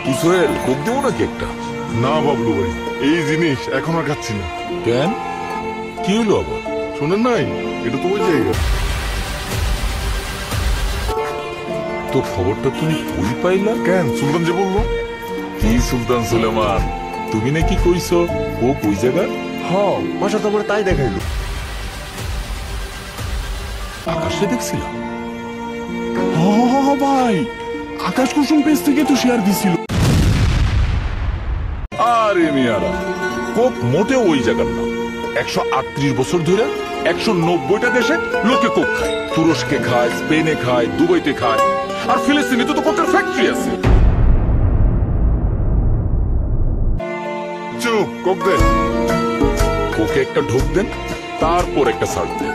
কি সোহেল, কোক দেবো নাকি একটা? না বাবলু ভাই, এই জিনিস এখন আর খাচ্ছি না। কেন, কি হলো আবার? শোনেন নাই, এটা তো ওই জায়গা। তো খবরটা তুমি কই পাইলা? কেন, সুলতান যে বললো। কি সুলতান সুলেমান, তুমি নাকি কইছো কোক ওই জায়গা? হ, বাসা তো আমার তাই দেখাইলো। আকাশে দেখছিলাম। ভাই, আকাশ কুসুম পেজ থেকে তো শেয়ার দিছিল। আরে মিয়ারা, কোক মোটেও ওই জায়গার না। 138 বছর ধরে 190টা দেশে লোকে কোক খায়। তুরস্কে খায়, স্পেনে খায়, দুবাইতে খায়, আর ফিলিস্তিনে তো কোকের ফ্যাক্টরি আছে। চুপ, কোক দে। কোকে একটা ঢোক দেন, তারপর একটা সার্চ দেন।